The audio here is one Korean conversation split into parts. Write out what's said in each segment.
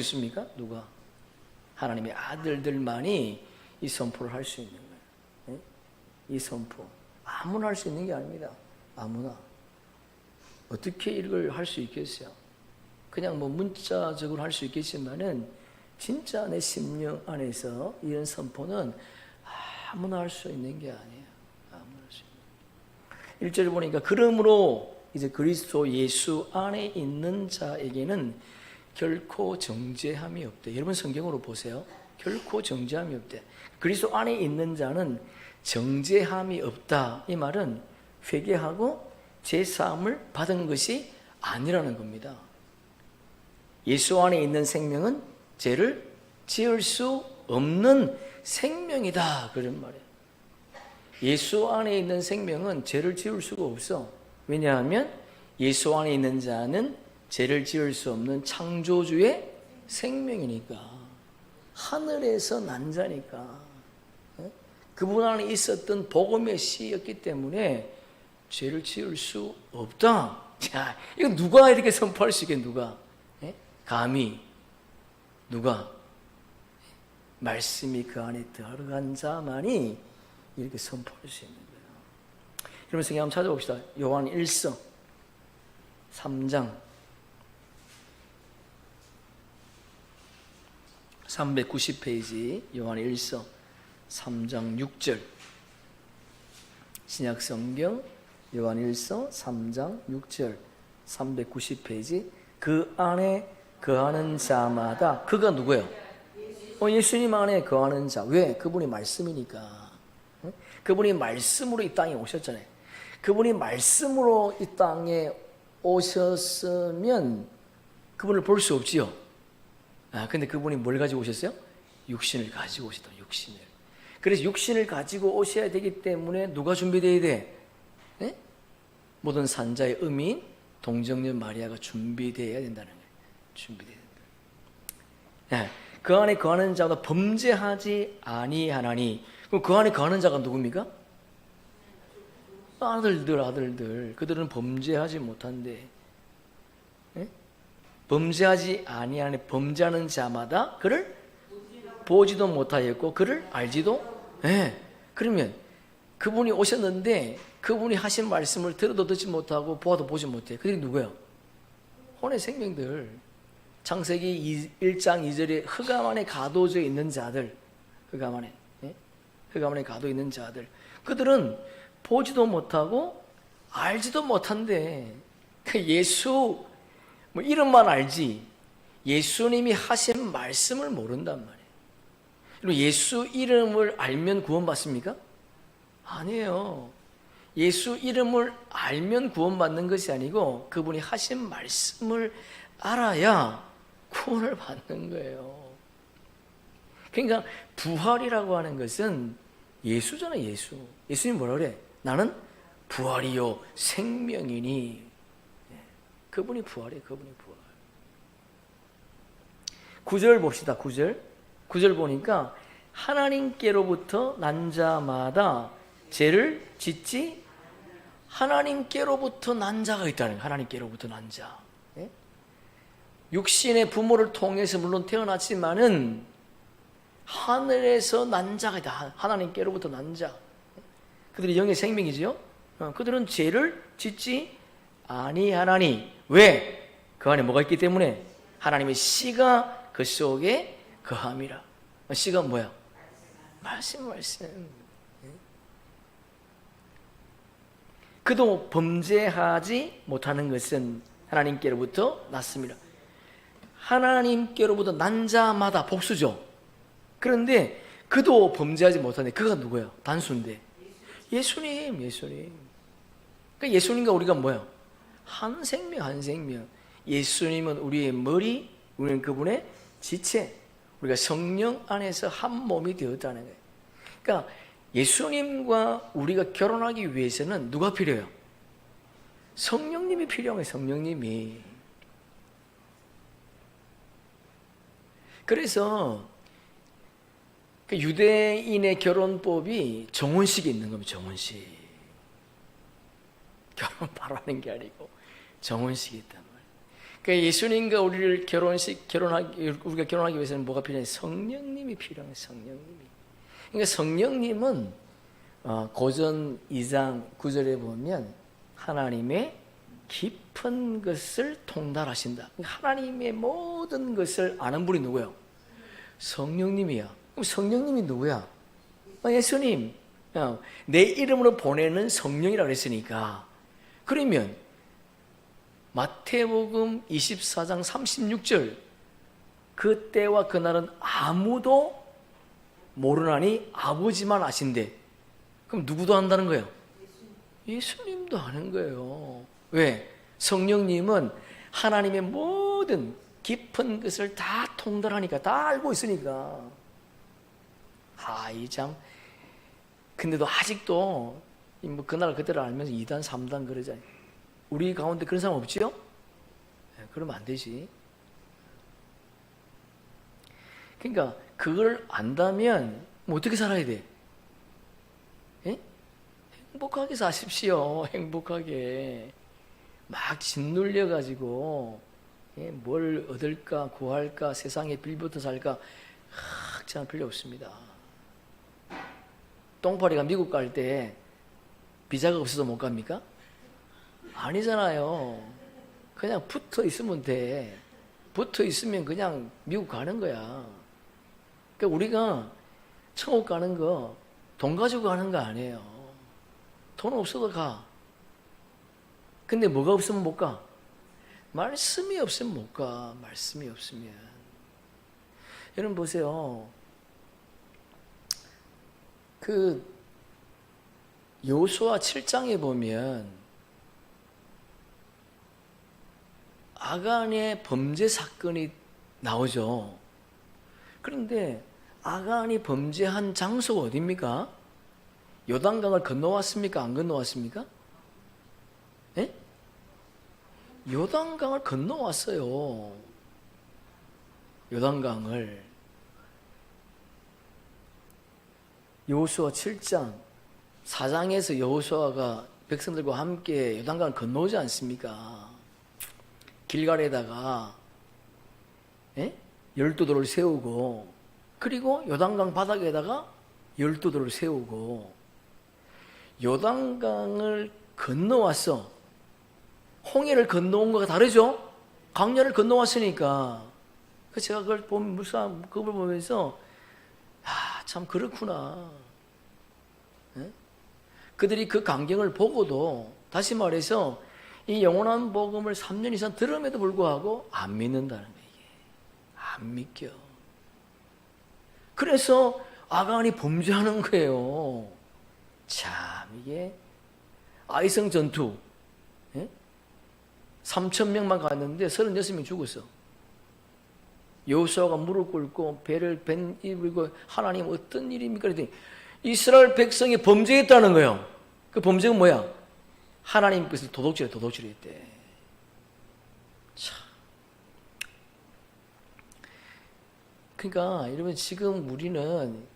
수 있습니까? 누가? 하나님의 아들들만이 이 선포를 할 수 있는 거예요. 이 선포 아무나 할 수 있는 게 아닙니다. 아무나. 어떻게 이걸 할 수 있겠어요? 그냥 뭐 문자적으로 할 수 있겠지만은 진짜 내 심령 안에서 이런 선포는 아무나 할 수 있는 게 아니에요. 아무나 할 수 있는. 1절을 보니까 그러므로 이제 그리스도 예수 안에 있는 자에게는 결코 정죄함이 없대. 여러분 성경으로 보세요. 결코 정죄함이 없대. 그리스도 안에 있는 자는 정죄함이 없다. 이 말은 회개하고 제사함을 받은 것이 아니라는 겁니다. 예수 안에 있는 생명은 죄를 지을 수 없는 생명이다. 그런 말이에요. 예수 안에 있는 생명은 죄를 지을 수가 없어. 왜냐하면 예수 안에 있는 자는 죄를 지을 수 없는 창조주의 생명이니까. 하늘에서 난 자니까. 그분 안에 있었던 복음의 씨였기 때문에 죄를 지을 수 없다. 자, 이거 누가 이렇게 선포할 수 있겠? 누가? 감히 누가? 말씀이 그 안에 들어간 자만이 이렇게 선포할 수 있는 거예요. 여러분 성경 한번 찾아봅시다. 요한 1서 3장 390페이지 요한 1서 3장 6절 신약성경 요한 1서 3장 6절 390페이지 그 안에 거하는 자마다 그가 누구예요? 예수님 안에 거하는 자. 왜? 그분이 말씀이니까. 그분이 말씀으로 이 땅에 오셨잖아요. 그분이 말씀으로 이 땅에 오셨으면 그분을 볼 수 없지요. 근데 그분이 뭘 가지고 오셨어요? 육신을 가지고 오셨다. 육신을. 그래서 육신을 가지고 오셔야 되기 때문에 누가 준비되어야 돼? 모든 산자의 의미인 동정녀 마리아가 준비되어야 된다는 거예요. 준비되어야 된다. 그 안에 거하는 자가 범죄하지 아니하나니. 그럼 그 안에 거하는 자가 누굽니까? 아들들. 그들은 범죄하지 못한대. 범죄하지 아니하니 범죄하는 자마다 그를 보지도 못하였고 그를 알지도. 그러면 그분이 오셨는데 그분이 하신 말씀을 들어도 듣지 못하고 보아도 보지 못해. 그게 누구예요? 혼의 생명들. 창세기 1장 2절에 흑암 안에 가둬져 있는 자들. 흑암 안에 가둬 있는 자들. 그들은 보지도 못하고 알지도 못한대. 예수 이름만 알지 예수님이 하신 말씀을 모른단 말이에요. 그리고 예수 이름을 알면 구원받습니까? 아니에요. 예수 이름을 알면 구원받는 것이 아니고 그분이 하신 말씀을 알아야 구원을 받는 거예요. 그러니까 부활이라고 하는 것은 예수잖아요. 예수. 예수님 뭐라 그래? 나는 부활이요 생명이니. 그분이 부활이에요. 그분이 부활. 9절 봅시다. 9절 보니까 하나님께로부터 난 자마다 죄를 짓지 하나님께로부터 난 자가 있다는 거예요. 하나님께로부터 난 자. 육신의 부모를 통해서 물론 태어났지만은 하늘에서 난 자가 있다. 하나님께로부터 난 자. 그들이 영의 생명이지요. 그들은 죄를 짓지 아니하나니. 왜? 그 안에 뭐가 있기 때문에? 하나님의 씨가 그 속에 거함이라. 씨가 뭐야? 말씀. 그도 범죄하지 못하는 것은 하나님께로부터 났습니다. 하나님께로부터 난 자마다 복수죠. 그런데 그도 범죄하지 못하는데 그가 누구예요? 단수인데 예수님. 그러니까 예수님과 우리가 뭐예요? 한 생명. 예수님은 우리의 머리, 우리는 그분의 지체. 우리가 성령 안에서 한 몸이 되었다는 거예요. 그러니까 예수님과 우리가 결혼하기 위해서는 누가 필요해요? 성령님이 필요한 거예요. 성령님이. 그래서 유대인의 결혼법이 정혼식이 있는 겁니다. 정혼식. 결혼 바로 하는 게 아니고 정혼식이 있단 말이에요. 예수님과 우리가 결혼하기 위해서는 뭐가 필요해? 성령님이 필요해. 성령님이. 그러니까 성령님은 고전 2장 9절에 보면 하나님의 깊은 것을 통달하신다. 하나님의 모든 것을 아는 분이 누구예요? 성령님이야. 그럼 성령님이 누구야? 예수님. 내 이름으로 보내는 성령이라고 했으니까. 그러면 마태복음 24장 36절 그때와 그날은 아무도 모르나니 아버지만 아신대. 그럼 누구도 안다는 거예요? 예수님도 아는 거예요. 왜? 성령님은 하나님의 모든 깊은 것을 다 통달하니까, 다 알고 있으니까. 이 참. 근데도 아직도 그날 그때를 알면서 2단 3단 그러잖아요. 우리 가운데 그런 사람 없지요? 그러면 안 되지. 그러니까 그걸 안다면 어떻게 살아야 돼? 행복하게 사십시오. 행복하게. 막 짓눌려 가지고 뭘 얻을까 구할까 세상에 빌부터 살까 참 필요 없습니다. 똥파리가 미국 갈 때 비자가 없어서 못 갑니까? 아니잖아요. 그냥 붙어 있으면 돼. 붙어 있으면 그냥 미국 가는 거야. 그러니까 우리가 천국 가는 거 돈 가지고 가는 거 아니에요. 돈 없어도 가. 근데 뭐가 없으면 못 가? 말씀이 없으면 못 가. 말씀이 없으면. 여러분 보세요. 여호수아 7장에 보면 아간의 범죄 사건이 나오죠. 그런데 아간이 범죄한 장소가 어디입니까? 요단강을 건너왔습니까? 안 건너왔습니까? 요단강을 건너왔어요. 요단강을. 여호수아 7장 4장에서 여호수아가 백성들과 함께 요단강을 건너오지 않습니까? 길갈에다가 12돌을 세우고 그리고 요단강 바닥에다가 12돌을 세우고 요단강을 건너왔어. 홍해를 건너온 거가 다르죠? 강야를 건너왔으니까. 제가 그걸 보면서 참 그렇구나. 그들이 그 광경을 보고도 다시 말해서 이 영원한 복음을 3년 이상 들음에도 불구하고 안 믿는다는 거예요. 안 믿겨. 그래서 아간이 범죄하는 거예요. 참 이게 아이성 전투 3,000명만 갔는데 36명이 죽었어. 여호수아가 무릎 꿇고 배를 입고 하나님 어떤 일입니까? 그랬더니 이스라엘 백성이 범죄했다는 거예요. 그 범죄가 뭐야? 하나님 것을 도둑질했대. 참. 그러니까 여러분 지금 우리는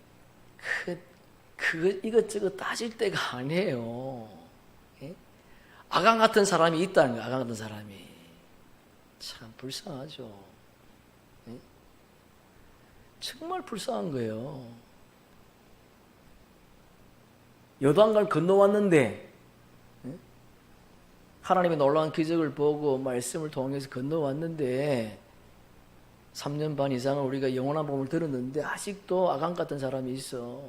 이것저것 따질 때가 아니에요. 아간 같은 사람이 있다는 거예요. 아간 같은 사람이. 참 불쌍하죠. 정말 불쌍한 거예요. 요단강을 건너왔는데 하나님의 놀라운 기적을 보고 말씀을 통해서 건너왔는데 3년 반 이상을 우리가 영원한 복음을 들었는데 아직도 아간 같은 사람이 있어.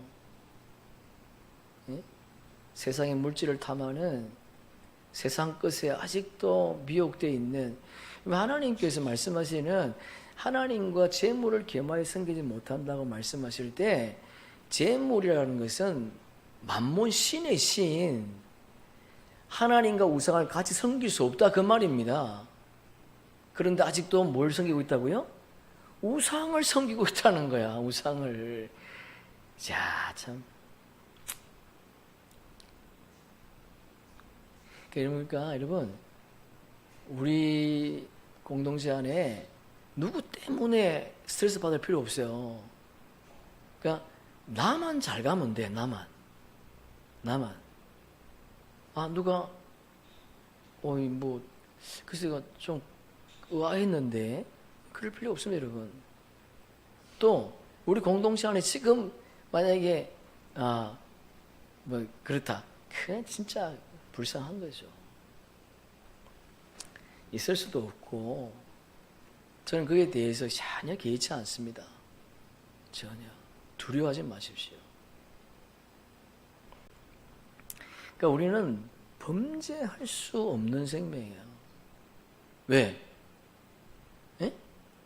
세상의 물질을 탐하는 세상 것에 아직도 미혹되어 있는 하나님께서 말씀하시는 하나님과 재물을 겸하여 섬기지 못한다고 말씀하실 때 재물이라는 것은 만몬 신의 신 하나님과 우상을 같이 섬길 수 없다 그 말입니다. 그런데 아직도 뭘 섬기고 있다고요? 우상을 섬기고 있다는 거야. 우상을. 자, 참. 그러니까 여러분 우리 공동체 안에 누구 때문에 스트레스 받을 필요 없어요. 그러니까 나만 잘 가면 돼. 나만. 누가 글쎄 좀 의아했는데 그럴 필요 없습니다, 여러분. 또 우리 공동체 안에 지금 만약에 뭐 그렇다, 그냥 진짜 불쌍한 거죠. 있을 수도 없고 저는 그에 대해서 전혀 개의치 않습니다. 전혀 두려워하지 마십시오. 그러니까 우리는 범죄할 수 없는 생명이에요. 왜? 에?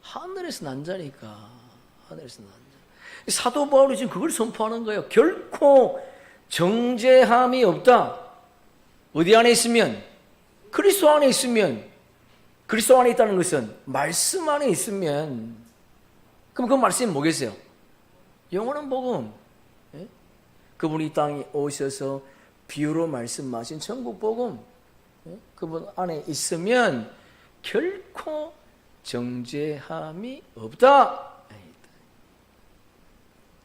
하늘에서 난 자니까. 하늘에서 난 자. 사도 바울이 지금 그걸 선포하는 거예요. 결코 정죄함이 없다. 어디 안에 있으면? 그리스도 안에 있으면. 그리스도 안에 있다는 것은 말씀 안에 있으면, 그럼 그 말씀이 뭐겠어요? 영원한 복음. 예? 그분이 이 땅에 오셔서 비유로 말씀하신 천국 복음, 예? 그분 안에 있으면 결코 정죄함이 없다.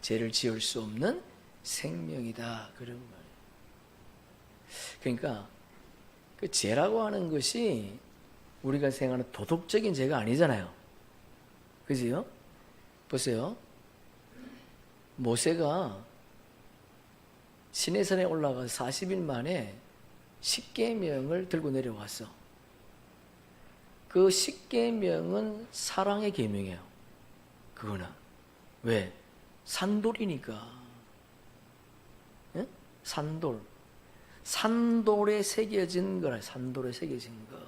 죄를 지을 수 없는 생명이다, 그런 말이에요. 그러니까 그 죄라고 하는 것이 우리가 생각하는 도덕적인 죄가 아니잖아요. 그지요? 보세요. 모세가 시내산에 올라가서 40일 만에 십계명을 들고 내려왔어. 그 십계명은 사랑의 계명이에요. 그거는. 왜? 산돌이니까. 예? 산돌. 산돌에 새겨진 거라. 산돌에 새겨진 거.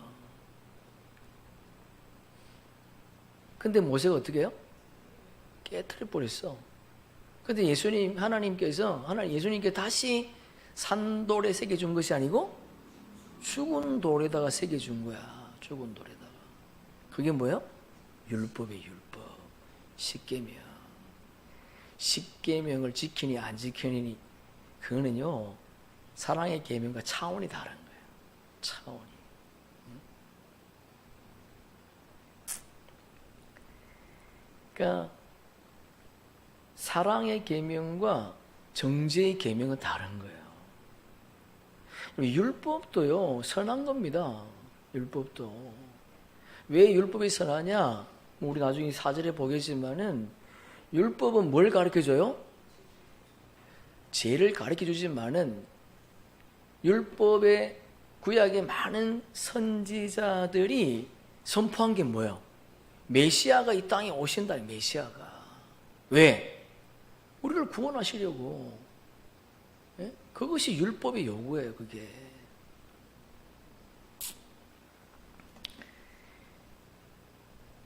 근데 모세가 어떻게 해요? 깨트려 버렸어. 근데 예수님, 예수님께 다시 산돌에 새겨준 것이 아니고 죽은 돌에다가 새겨준 거야. 죽은 돌에다가. 그게 뭐예요? 율법이에요, 율법. 십계명. 십계명을 지키니 안 지키니, 그거는요, 사랑의 계명과 차원이 다른 거예요. 차원이. 그러니까 사랑의 계명과 정죄의 계명은 다른 거예요. 율법도요, 선한 겁니다. 율법도. 왜 율법이 선하냐? 우리 나중에 4절에 보겠지만은, 율법은 뭘 가르쳐줘요? 죄를 가르쳐주지만은, 율법의 구약의 많은 선지자들이 선포한 게 뭐예요? 메시아가 이 땅에 오신다, 메시아가. 왜? 우리를 구원하시려고. 예? 그것이 율법의 요구예요, 그게.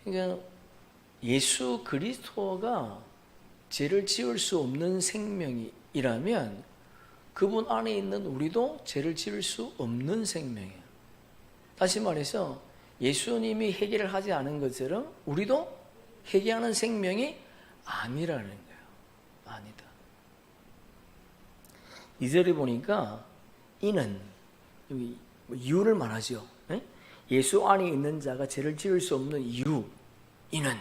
그러니까 예수 그리스도가 죄를 지을 수 없는 생명이라면 그분 안에 있는 우리도 죄를 지을 수 없는 생명이에요. 다시 말해서 예수님이 해결을 하지 않은 것처럼 우리도 해결하는 생명이 아니라는 거예요. 아니다. 2절에 보니까 이는, 여기 이유를 말하죠. 예수 안에 있는 자가 죄를 지을 수 없는 이유, 이는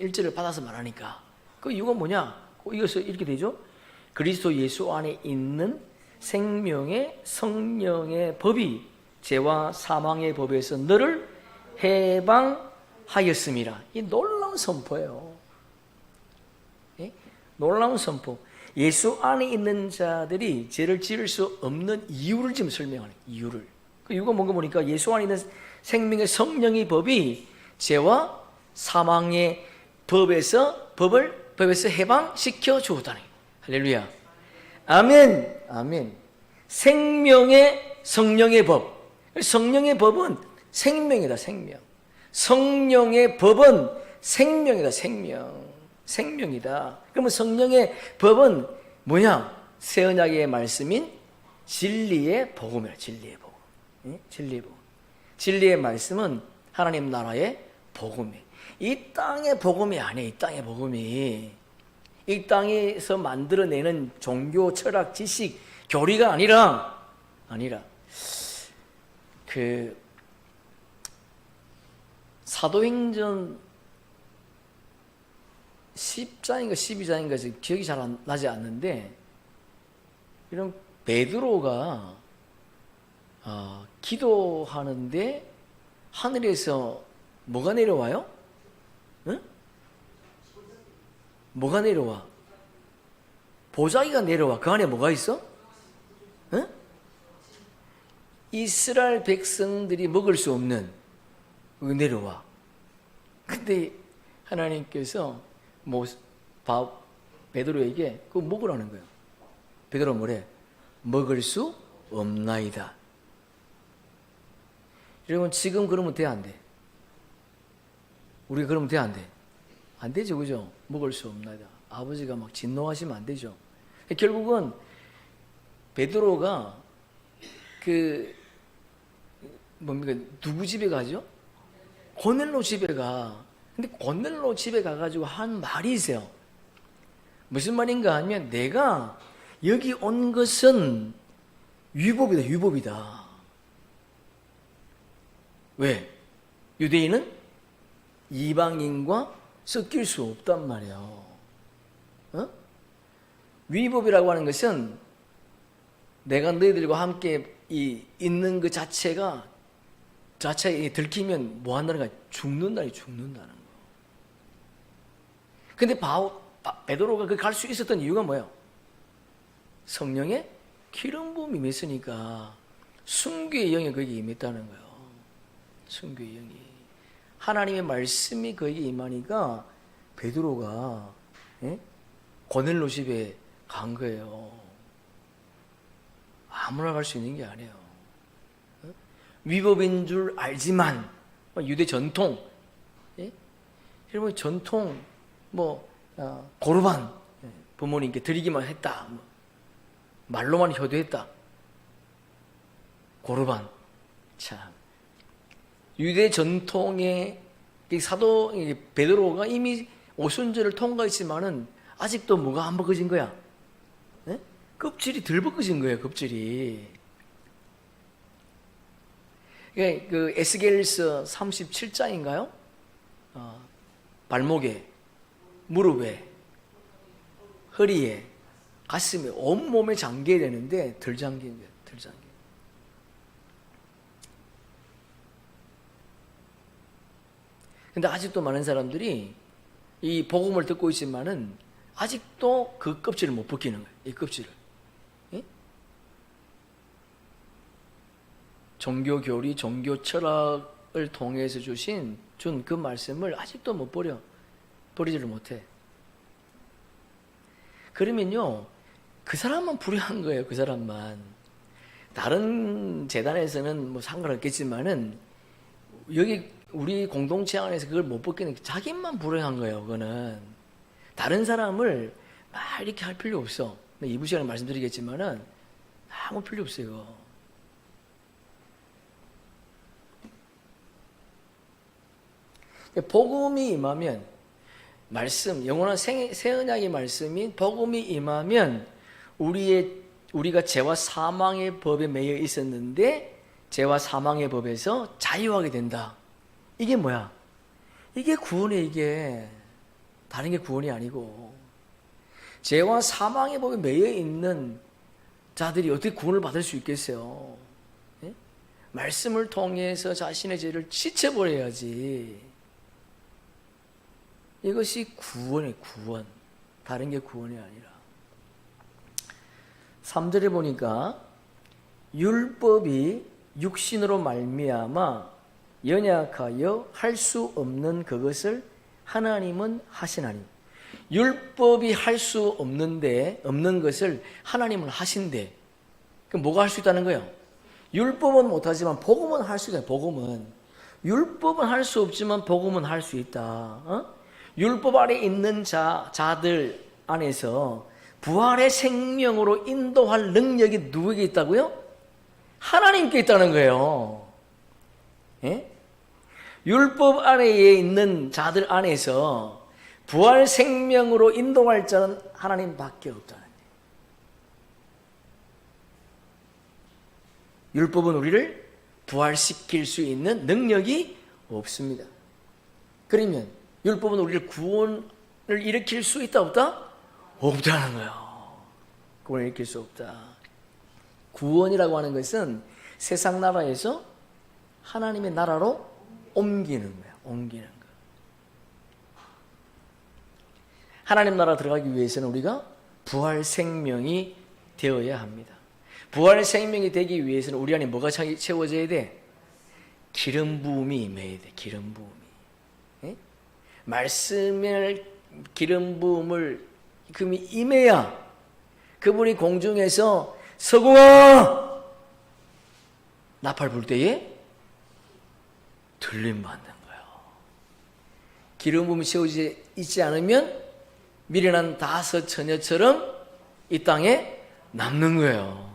1절을 받아서 말하니까 그 이유가 뭐냐? 이것을 이렇게 되죠. 그리스도 예수 안에 있는 생명의 성령의 법이 죄와 사망의 법에서 너를 해방하였음이라. 이 놀라운 선포예요. 예? 놀라운 선포. 예수 안에 있는 자들이 죄를 지을 수 없는 이유를 지금 설명하는 이유를. 그 이유가 뭔가 보니까 예수 안에 있는 생명의 성령의 법이 죄와 사망의 법에서 해방시켜 주었다는 거예요. 할렐루야. 아멘. 아멘. 생명의 성령의 법. 성령의 법은 생명이다, 생명. 성령의 법은 생명이다, 생명. 생명이다. 그러면 성령의 법은 뭐냐? 새 언약의 말씀인 진리의 복음이라. 진리의 복음. 네? 진리의 복음. 진리의 말씀은 하나님 나라의 복음이. 이 땅의 복음이 아니에요. 이 땅의 복음이. 이 땅에서 만들어내는 종교, 철학, 지식, 교리가 아니라 그 사도행전 10장인가 12장인가 지금 기억이 잘 나지 않는데, 이런 베드로가 기도하는데 하늘에서 뭐가 내려와요? 응? 뭐가 내려와? 보자기가 내려와. 그 안에 뭐가 있어? 응? 이스라엘 백성들이 먹을 수 없는 그거 내려와. 근데 하나님께서 베드로에게 그거 먹으라는 거예요. 베드로 뭐래? 먹을 수 없나이다. 여러분 지금 그러면 돼, 안 돼? 우리가 그러면 돼, 안 돼? 안 되죠, 그죠? 먹을 수 없나이다. 아버지가 막 진노하시면 안 되죠. 결국은 베드로가 누구 집에 가죠? 고넬로 집에 가. 근데 고넬로 집에 가가지고 한 말이 있어요. 무슨 말인가 하면 내가 여기 온 것은 위법이다, 위법이다. 왜? 유대인은 이방인과 섞일 수 없단 말이에요. 어? 위법이라고 하는 것은 내가 너희들과 함께 있는 그 자체가 들키면 뭐 한다는 거야? 죽는다는 거. 근데 베드로가 그 갈 수 있었던 이유가 뭐예요? 성령의 기름 부음이 임했으니까 순교의 영이 거기에 임했다는 거예요. 순교의 영이. 하나님의 말씀이 거기에 임하니까 베드로가 고넬로 집에 간 거예요. 아무나 갈 수 있는 게 아니에요. 위법인 줄 알지만 유대 전통, 여러분 전통 고르반 부모님께 드리기만 했다. 말로만 효도했다. 고르반. 참 유대 전통의 사도 베드로가 이미 오순절을 통과했지만은 아직도 뭐가 안 벗겨진 거야? 껍질이 덜 벗겨진 거예요. 껍질이. 그 에스겔서 37장인가요? 발목에, 무릎에, 허리에, 가슴에, 온몸에 잠겨야 되는데 덜 잠긴 거예요. 덜 잠긴. 근데 아직도 많은 사람들이 이 복음을 듣고 있지만은 아직도 그 껍질을 못 벗기는 거예요. 이 껍질을. 종교 교리, 종교 철학을 통해서 준 그 말씀을 아직도 못 버리지를 못해. 그러면요, 그 사람만 불행한 거예요. 그 사람만. 다른 재단에서는 뭐 상관없겠지만은 여기 우리 공동체 안에서 그걸 못 벗기는 자기만 불행한 거예요. 그거는 다른 사람을 막 이렇게 할 필요 없어. 2부 시간에 말씀드리겠지만은 아무 필요 없어요. 복음이 임하면 말씀, 영원한 새 언약의 말씀인 복음이 임하면 우리가 죄와 사망의 법에 매여 있었는데 죄와 사망의 법에서 자유하게 된다. 이게 뭐야? 이게 구원이에요. 이게 다른 게 구원이 아니고 죄와 사망의 법에 매여 있는 자들이 어떻게 구원을 받을 수 있겠어요? 예? 말씀을 통해서 자신의 죄를 씻어버려야지. 이것이 구원이에요. 구원. 다른 게 구원이 아니라. 3절에 보니까 율법이 육신으로 말미암아 연약하여 할 수 없는 그것을 하나님은 하시나니. 율법이 할 수 없는 것을 하나님은 하신대. 그럼 뭐가 할 수 있다는 거예요? 율법은 못하지만 복음은 할 수 있다. 복음은. 율법은 할 수 없지만 복음은 할 수 있다. 율법 아래 있는 자들 안에서 부활의 생명으로 인도할 능력이 누구에게 있다고요? 하나님께 있다는 거예요. 예? 율법 아래에 있는 자들 안에서 부활 생명으로 인도할 자는 하나님밖에 없다는 거예요. 율법은 우리를 부활시킬 수 있는 능력이 없습니다. 그러면 율법은 우리를 구원을 일으킬 수 있다 없다? 없다는 거예요. 구원을 일으킬 수 없다. 구원이라고 하는 것은 세상 나라에서 하나님의 나라로 옮기는 거예요. 옮기는 것. 하나님 나라 들어가기 위해서는 우리가 부활 생명이 되어야 합니다. 부활 생명이 되기 위해서는 우리 안에 뭐가 채워져야 돼? 기름 부음이 임해야 돼. 기름 부음이. 예? 말씀을 기름 부음을 그분이 임해야 그분이 공중에서 서구와 나팔 불 때에 들림 받는 거예요. 기름 부음이 채워지지 있지 않으면 미련한 다섯 처녀처럼 이 땅에 남는 거예요.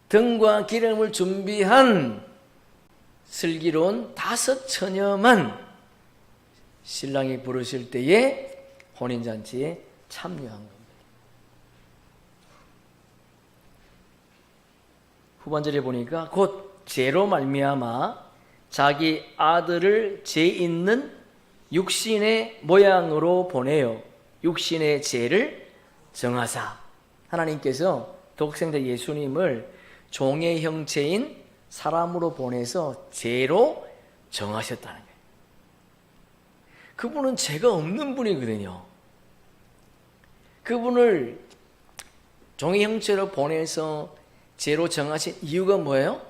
등과 기름을 준비한 슬기로운 다섯 처녀만 신랑이 부르실 때에 혼인잔치에 참여한 겁니다. 후반절에 보니까 곧 죄로 말미암아 자기 아들을 죄 있는 육신의 모양으로 보내어 육신의 죄를 정하사. 하나님께서 독생자 예수님을 종의 형체인 사람으로 보내서 죄로 정하셨다는 거예요. 그분은 죄가 없는 분이거든요. 그분을 종의 형체로 보내서 죄로 정하신 이유가 뭐예요?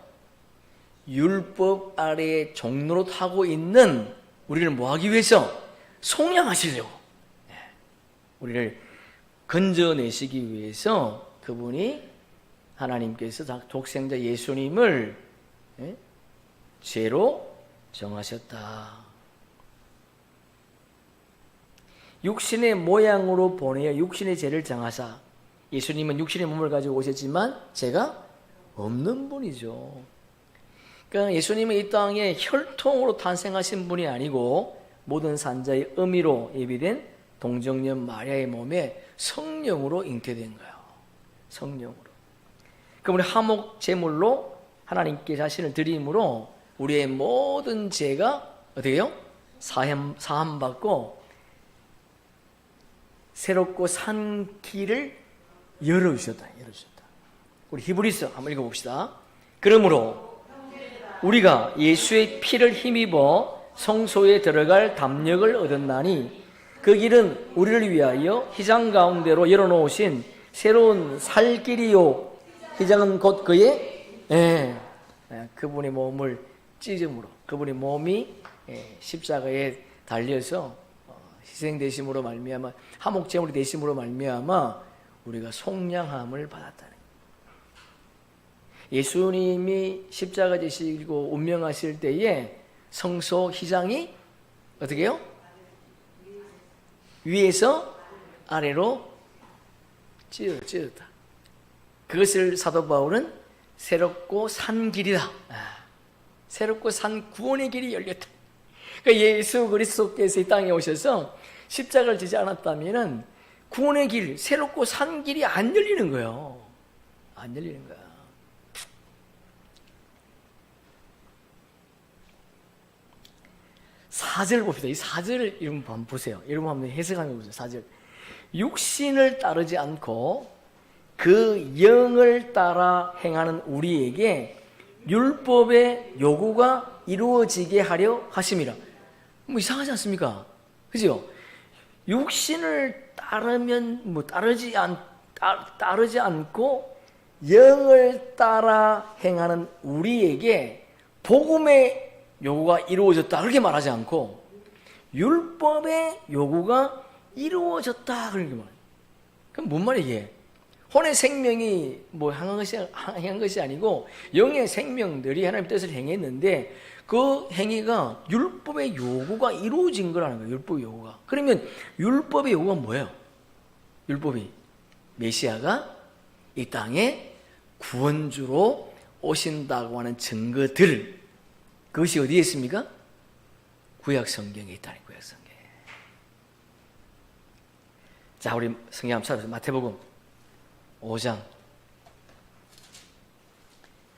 율법 아래에 종노릇하고 있는 우리를 뭐하기 위해서? 속량하시려고. 우리를 건져내시기 위해서 그분이 하나님께서 독생자 예수님을 죄로 정하셨다. 육신의 모양으로 보내어 육신의 죄를 정하사. 예수님은 육신의 몸을 가지고 오셨지만 죄가 없는 분이죠. 그러니까 예수님은 이 땅에 혈통으로 탄생하신 분이 아니고 모든 산자의 의미로 예비된 동정녀 마리아의 몸에 성령으로 잉태된 거예요. 성령으로. 그러므로 화목 제물로 하나님께 자신을 드림으로 우리의 모든 죄가 어떻게 해요? 사함받고 새롭고 산 길을 열어주셨다. 우리 히브리서 한번 읽어봅시다. 그러므로 우리가 예수의 피를 힘입어 성소에 들어갈 담력을 얻었나니 그 길은 우리를 위하여 휘장 가운데로 열어놓으신 새로운 살 길이요. 휘장은 곧 그의 그분의 몸을 찢음으로 그분의 몸이 십자가에 달려서 희생되심으로 말미암아 화목제물이 되심으로 말미암아 우리가 속량함을 받았다는 거예요. 예수님이 십자가 지시고 운명하실 때에 성소 휘장이 어떻게 해요? 위에서 아래로 찢어졌다. 그것을 사도 바울은 새롭고 산 길이다. 새롭고 산 구원의 길이 열렸다. 그러니까 예수 그리스도께서 이 땅에 오셔서 십자가를 지지 않았다면 구원의 길, 새롭고 산 길이 안 열리는 거예요. 안 열리는 거야. 사절 봅시다. 이 사절을 여러분 한번 보세요. 여러분 한번 해석하면 보세요. 사절. 육신을 따르지 않고 그 영을 따라 행하는 우리에게 율법의 요구가 이루어지게 하려 하심이라. 뭐 이상하지 않습니까? 그죠? 육신을 따르면 따르지 않고 영을 따라 행하는 우리에게 복음의 요구가 이루어졌다 그렇게 말하지 않고 율법의 요구가 이루어졌다 그렇게 말해요. 그럼 뭔 말이에요 이게? 혼의 생명이 뭐 향한 것이 아니고 영의 생명들이 하나님 뜻을 행했는데 그 행위가 율법의 요구가 이루어진 거라는 거예요. 율법의 요구가. 그러면 율법의 요구가 뭐예요? 율법이 메시아가 이 땅에 구원주로 오신다고 하는 증거들, 그것이 어디에 있습니까? 구약 성경에 있다는 구약 성경. 자, 우리 성경 한번 찾아보세요. 마태복음 5장.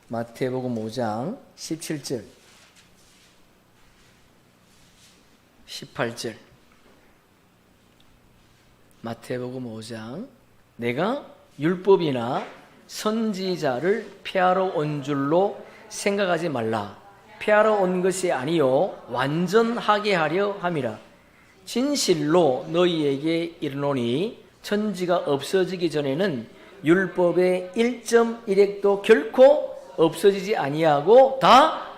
마태복음 5장 17절 18절. 마태복음 5장. 내가 율법이나 선지자를 폐하러 온 줄로 생각하지 말라. 폐하러 온 것이 아니요 완전하게 하려 함이라. 진실로 너희에게 이르노니 천지가 없어지기 전에는 율법의 1.1획도 결코 없어지지 아니하고 다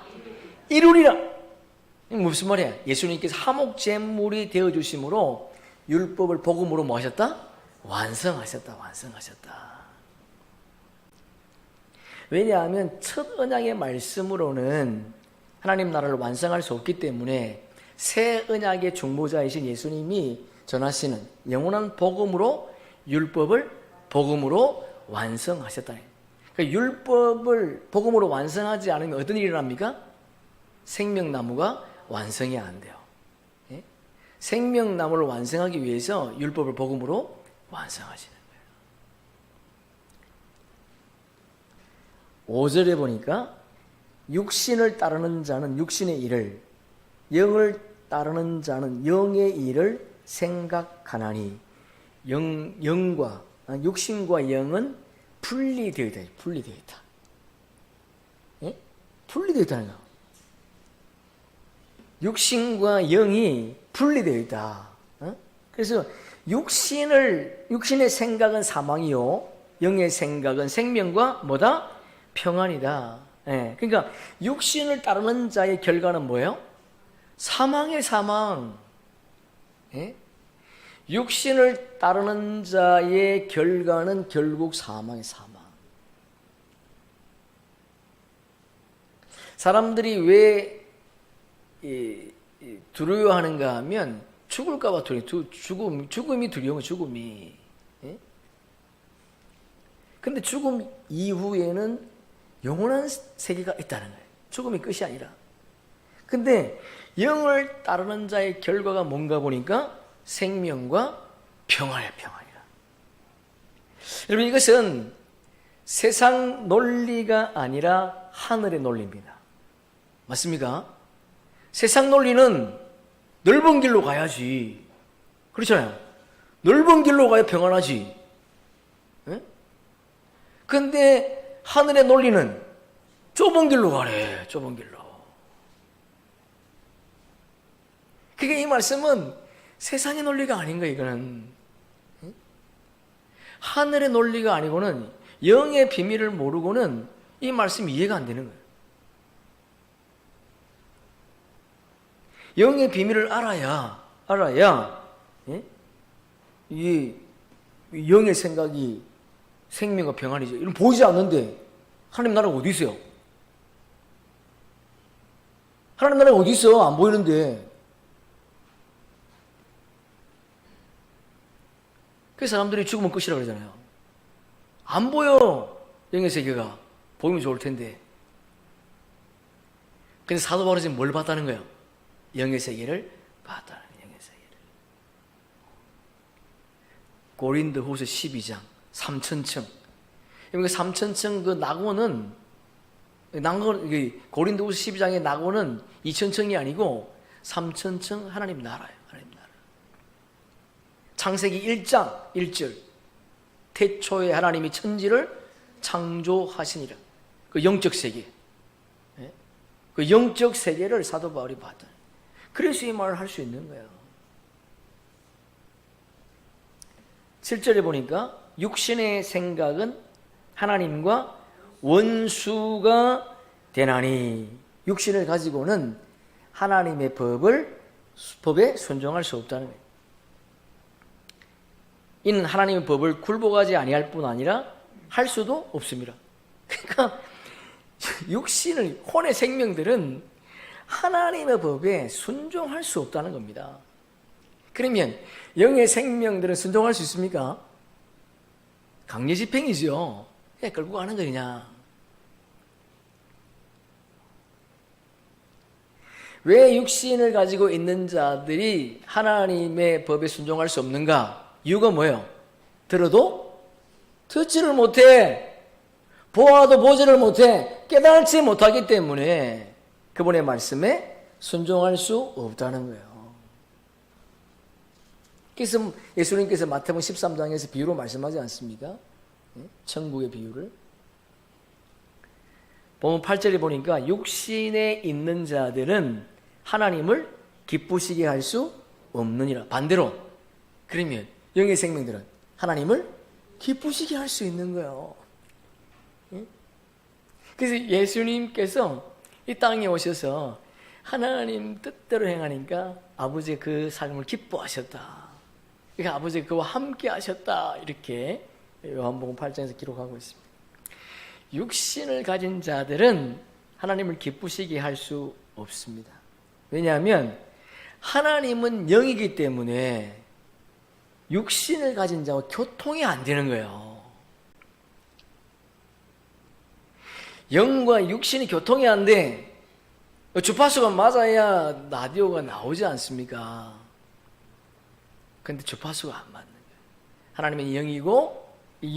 이루리라. 무슨 말이야? 예수님께서 화목제물이 되어주심으로 율법을 복음으로 뭐 하셨다? 완성하셨다. 왜냐하면 첫 언약의 말씀으로는 하나님 나라를 완성할 수 없기 때문에 새 언약의 중보자이신 예수님이 전하시는 영원한 복음으로 율법을 복음으로 완성하셨다. 그러니까 율법을 복음으로 완성하지 않으면 어떤 일이 일어납니까? 생명나무가 완성이 안 돼요. 예? 생명나무를 완성하기 위해서 율법을 복음으로 완성하시는 거예요. 5절에 보니까 육신을 따르는 자는 육신의 일을, 영을 따르는 자는 영의 일을 생각하나니 영과 육신과 영은 분리되어 있다. 분리되어 있다. 예? 분리되어 있다는 거. 육신과 영이 분리되어 있다. 그래서 육신의 생각은 사망이요, 영의 생각은 생명과 뭐다? 평안이다. 예. 그러니까 육신을 따르는 자의 결과는 뭐예요? 사망의 사망. 예? 육신을 따르는 자의 결과는 결국 사망의 사망. 사람들이 왜 두려워하는가 하면 죽을까 봐 두려워. 죽음이 두려워. 죽음이. 예? 근데 죽음 이후에는 영원한 세계가 있다는 거예요. 죽음이 끝이 아니라. 근데 영을 따르는 자의 결과가 뭔가 보니까 생명과 평안이야. 평안이라. 여러분, 이것은 세상 논리가 아니라 하늘의 논리입니다. 맞습니까? 세상 논리는 넓은 길로 가야지. 그렇잖아요. 넓은 길로 가야 평안하지. 그런데 하늘의 논리는 좁은 길로 가래. 좁은 길로. 그게 이 말씀은 세상의 논리가 아닌 거예요. 이거는 하늘의 논리가 아니고는, 영의 비밀을 모르고는 이 말씀이 이해가 안 되는 거예요. 영의 비밀을 알아야 예? 이 영의 생각이 생명과 평안이죠. 이런 보이지 않는데 하나님 나라가 어디 있어요? 하나님 나라가 어디 있어? 안 보이는데. 그래서 사람들이 죽으면 끝이라고 그러잖아요. 안 보여. 영의 세계가. 보이면 좋을 텐데. 근데 사도 바울은 지금 뭘 봤다는 거예요? 영의 세계를 봤다는 거예요. 영의 세계를. 고린도후서 12장 3천층. 그 3천층 그 낙원은, 고린도후서 12장의 낙원은 2천층이 아니고 3천층 하나님 나라예요. 하나님 나라. 창세기 1장 1절. 태초에 하나님이 천지를 창조하시니라. 그 영적 세계. 그 영적 세계를 사도 바울이 봤다. 그래서 이 말을 할 수 있는 거예요. 7절에 보니까 육신의 생각은 하나님과 원수가 되나니, 육신을 가지고는 하나님의 법에 순종할 수 없다는 거예요. 이는 하나님의 법을 굴복하지 아니할 뿐 아니라 할 수도 없습니다. 그러니까 육신의 혼의 생명들은 하나님의 법에 순종할 수 없다는 겁니다. 그러면 영의 생명들은 순종할 수 있습니까? 강제집행이죠. 그냥 끌고 가는 거 그냥. 왜 육신을 가지고 있는 자들이 하나님의 법에 순종할 수 없는가? 이유가 뭐예요? 들어도 듣지를 못해. 보아도 보지를 못해. 깨달지 못하기 때문에 그분의 말씀에 순종할 수 없다는 거예요. 그래서 예수님께서 마태복음 13장에서 비유로 말씀하지 않습니까? 천국의 비유를. 보면 8절에 보니까 육신에 있는 자들은 하나님을 기쁘시게 할 수 없느니라. 반대로 그러면 영의 생명들은 하나님을 기쁘시게 할 수 있는 거예요. 그래서 예수님께서 이 땅에 오셔서 하나님 뜻대로 행하니까 아버지의 그 삶을 기뻐하셨다. 그러니까 아버지가 그와 함께 하셨다. 이렇게 요한복음 8장에서 기록하고 있습니다. 육신을 가진 자들은 하나님을 기쁘시게 할 수 없습니다. 왜냐하면 하나님은 영이기 때문에 육신을 가진 자와 교통이 안 되는 거예요. 영과 육신이 교통이 안 돼. 주파수가 맞아야 라디오가 나오지 않습니까? 근데 주파수가 안 맞는 거예요. 하나님은 영이고 이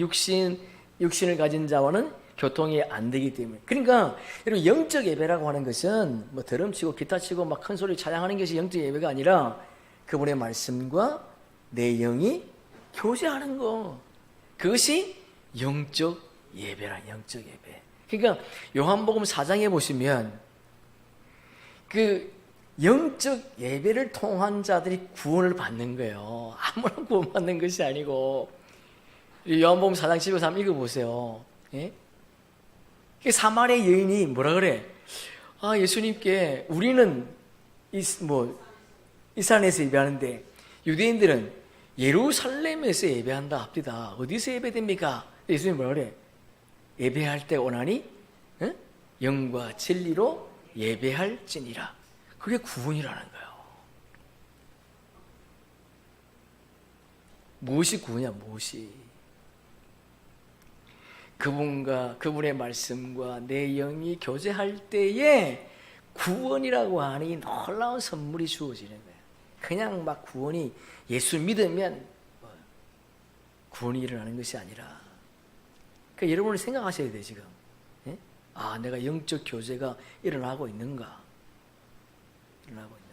육신을 가진 자와는 교통이 안 되기 때문에. 그러니까 여러분, 영적 예배라고 하는 것은 뭐 드럼 치고 기타 치고 막 큰 소리 찬양하는 것이 영적 예배가 아니라 그분의 말씀과 내 영이 교제하는 거. 그것이 영적 예배라. 영적 예배. 그러니까 요한복음 4장에 보시면 그 영적 예배를 통한 자들이 구원을 받는 거예요. 아무나 구원받는 것이 아니고. 요한복음 4장 12절 한번 읽어보세요. 예? 사마리아 여인이 뭐라 그래? 아, 예수님께 우리는 이스라엘에서 예배하는데 유대인들은 예루살렘에서 예배한다 합디다. 어디서 예배됩니까? 예수님 뭐라 그래? 예배할 때 오나니 영과 진리로 예배할지니라. 그게 구원이라는 거예요. 무엇이 구원이야? 무엇이? 그분과 그분의 말씀과 내 영이 교제할 때에 구원이라고 하니 놀라운 선물이 주어지는 거예요. 그냥 막 구원이 예수 믿으면 구원이 일어나는 것이 아니라, 그러니까 여러분이 생각하셔야 돼요. 지금 예? 아, 내가 영적 교제가 일어나고 있는가? 일어나고 있는가?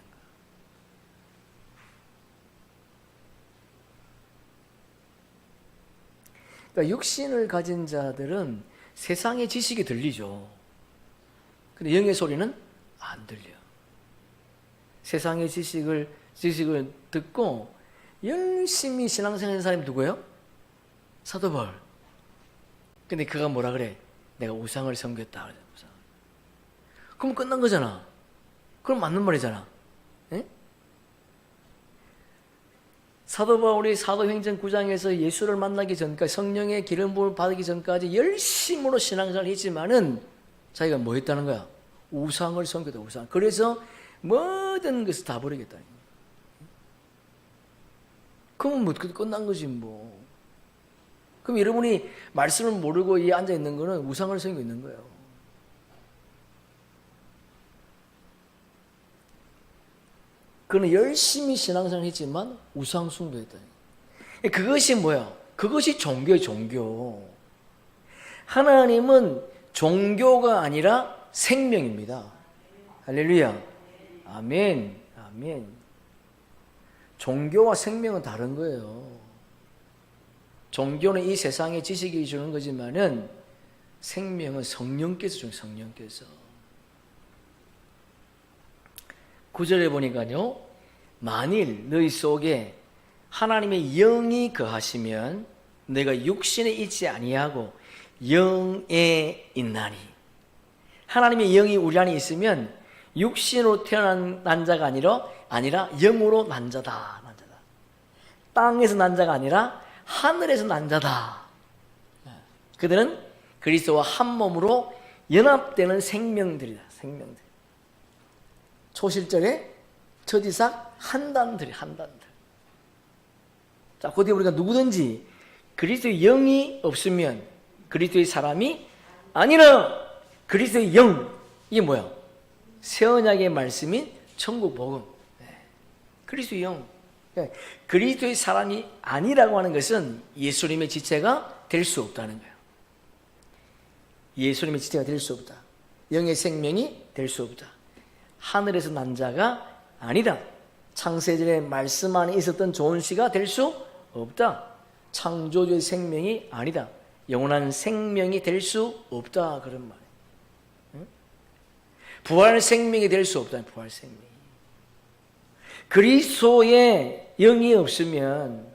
그러니까 육신을 가진 자들은 세상의 지식이 들리죠. 근데 영의 소리는 안 들려. 세상의 지식을 듣고 열심히 신앙생활하는 사람이 누구예요? 사도 바울. 근데 그가 뭐라 그래? 내가 우상을 섬겼다. 우상. 그럼 끝난 거잖아. 그럼 맞는 말이잖아. 에? 사도 바울이 사도행전 9장에서 예수를 만나기 전까지, 성령의 기름 부음을 받기 전까지 열심으로 신앙생활을 했지만은 자기가 뭐 했다는 거야? 우상을 섬겼다. 우상. 그래서 모든 것을 다 버리겠다. 그러면 뭐 끝난 거지 뭐. 그럼 여러분이 말씀을 모르고 이 앉아 있는 거는 우상을 섬기고 있는 거예요. 그는 열심히 신앙생활을 했지만 우상 숭배했다. 그것이 뭐야? 그것이 종교의 종교. 하나님은 종교가 아니라 생명입니다. 할렐루야. 아멘. 아멘. 종교와 생명은 다른 거예요. 종교는 이 세상의 지식이 주는 거지만은 생명은 성령께서 주는, 성령께서. 9절에 보니까요, 만일 너희 속에 하나님의 영이 거하시면 내가 육신에 있지 아니하고 영에 있나니. 하나님의 영이 우리 안에 있으면 육신으로 태어난 자가 아니라 영으로 난 자다. 난 자다. 땅에서 난 자가 아니라 하늘에서 난 자다. 그들은 그리스도와 한 몸으로 연합되는 생명들이다. 생명들. 초실절에 처지삭 한단들이, 한단들. 자, 그 뒤에 우리가 누구든지 그리스도의 영이 없으면 그리스도의 사람이 아니라. 그리스도의 영, 이게 뭐야? 새 언약의 말씀인 천국 복음. 그리스도의 영. 그리스도의 사람이 아니라고 하는 것은 예수님의 지체가 될 수 없다는 거예요. 예수님의 지체가 될 수 없다. 영의 생명이 될 수 없다. 하늘에서 난 자가 아니다. 창세전에 말씀 안에 있었던 좋은 씨가 될 수 없다. 창조주의 생명이 아니다. 영원한 생명이 될 수 없다. 그런 말이에요. 부활 생명이 될 수 없다는 부활 생명. 그리스도의 영이 없으면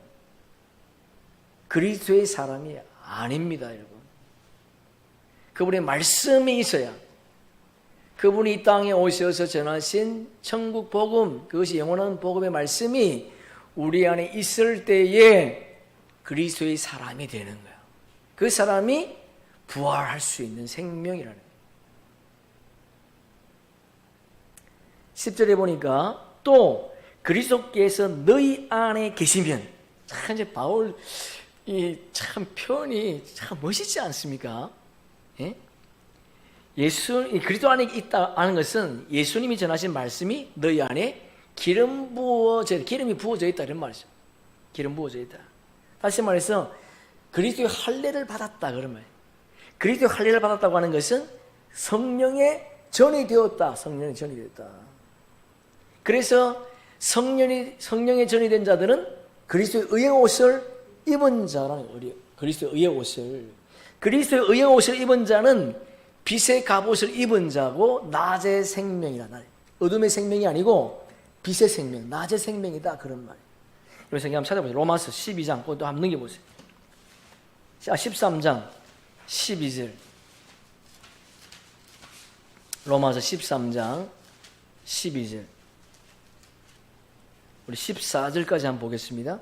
그리스도의 사람이 아닙니다, 여러분. 그분의 말씀이 있어야, 그분이 이 땅에 오셔서 전하신 천국 복음, 그것이 영원한 복음의 말씀이 우리 안에 있을 때에 그리스도의 사람이 되는 거예요. 그 사람이 부활할 수 있는 생명이라는 거예요. 10절에 보니까 또 그리스도께서 너희 안에 계시면, 참 이제 바울 이 참 표현이 참 멋있지 않습니까? 예? 그리스도 안에 있다는 것은 예수님이 전하신 말씀이 너희 안에 기름이 부어져 있다 이런 말이죠. 기름 부어져 있다. 다시 말해서 그리스도의 할례를 받았다 그런 말이에요. 그리스도의 할례를 받았다고 하는 것은 성령의 전이 되었다. 성령의 전이 되었다. 그래서 성령의 전이 된 자들은 그리스도의 의의 옷을 입은 자라는 거예요. 그리스도의 의의 옷을. 그리스도의 의의 옷을 입은 자는 빛의 갑옷을 입은 자고 낮의 생명이다. 어둠의 생명이 아니고 빛의 생명, 낮의 생명이다. 그런 말이에요. 그래서 한번 찾아보세요. 로마서 12장, 그것도 한번 넘겨보세요. 13장 12절. 로마서 13장 12절. 우리 14절까지 한번 보겠습니다.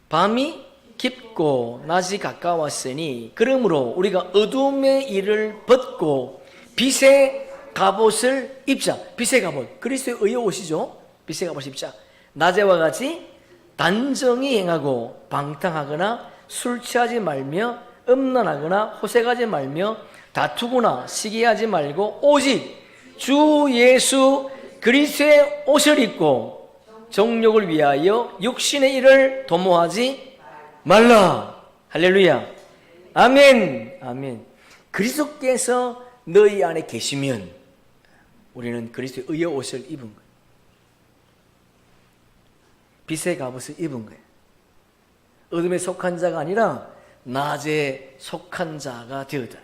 밤이 깊고 낮이 가까웠으니 그러므로 우리가 어둠의 일을 벗고 빛의 갑옷을 입자. 빛의 갑옷, 그리스도의 의의 옷이죠. 빛의 갑옷을 입자. 낮에와 같이 단정히 행하고 방탕하거나 술 취하지 말며 음란하거나 호색하지 말며 다투거나 시기하지 말고 오직 주 예수 그리스도의 옷을 입고 정욕을 위하여 육신의 일을 도모하지 말라. 할렐루야. 아멘. 아멘. 그리스도께서 너희 안에 계시면 우리는 그리스도의 의의 옷을 입은 거예요. 빛의 갑옷을 입은 거예요. 어둠에 속한 자가 아니라 낮에 속한 자가 되었다.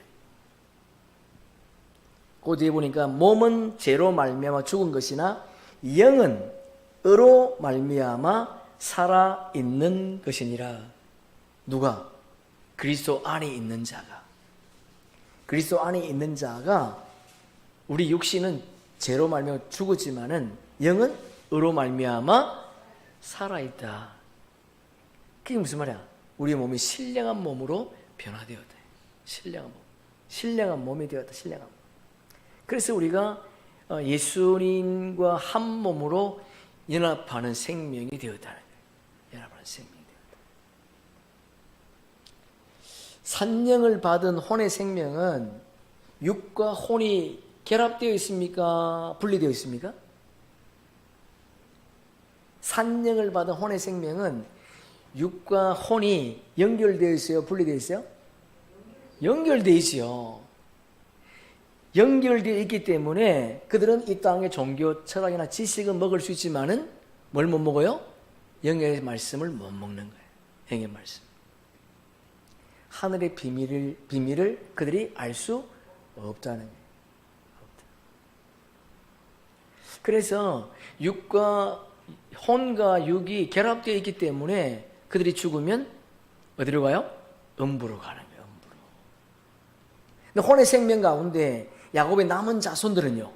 그 뒤에 보니까 몸은 죄로 말미암아 죽은 것이나 영은 의로 말미암아 살아 있는 것이니라. 누가? 그리스도 안에 있는 자가. 그리스도 안에 있는 자가, 우리 육신은 죄로 말미암아 죽었지만은 영은 의로 말미암아 살아 있다. 그게 무슨 말이야? 우리 몸이 신령한 몸으로 변화되었다. 신령한 몸이 되었다. 신령한 몸. 그래서 우리가 예수님과 한 몸으로 연합하는 생명이 되었다는 거예요. 연합하는 생명이 되었다. 산령을 받은 혼의 생명은 육과 혼이 결합되어 있습니까? 분리되어 있습니까? 산령을 받은 혼의 생명은 육과 혼이 연결되어 있어요? 분리되어 있어요? 연결되어 있어요. 연결되어 있기 때문에 그들은 이 땅의 종교, 철학이나 지식은 먹을 수 있지만은 뭘 못 먹어요? 영의 말씀을 못 먹는 거예요. 영의 말씀. 하늘의 비밀을 그들이 알 수 없다는 거예요. 없다. 그래서 혼과 육이 결합되어 있기 때문에 그들이 죽으면 어디로 가요? 음부로 가는 거예요. 음부로. 근데 혼의 생명 가운데 야곱의 남은 자손들은요,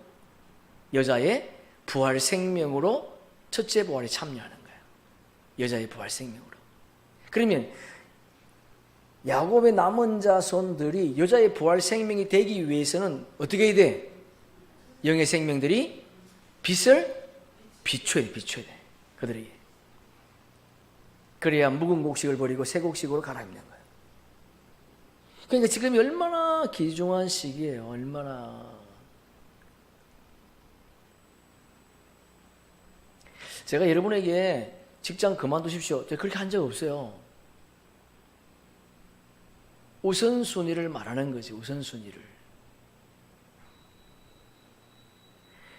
여자의 부활 생명으로 첫째 부활에 참여하는 거예요. 여자의 부활 생명으로. 그러면 야곱의 남은 자손들이 여자의 부활 생명이 되기 위해서는 어떻게 해야 돼? 영의 생명들이 빛을 비춰야 돼. 그들에게. 그래야 묵은 곡식을 버리고 새 곡식으로 갈아입는 거예요. 그러니까 지금이 얼마나 귀중한 시기예요. 얼마나. 제가 여러분에게 직장 그만두십시오, 제가 그렇게 한 적 없어요. 우선순위를 말하는 거지. 우선순위를.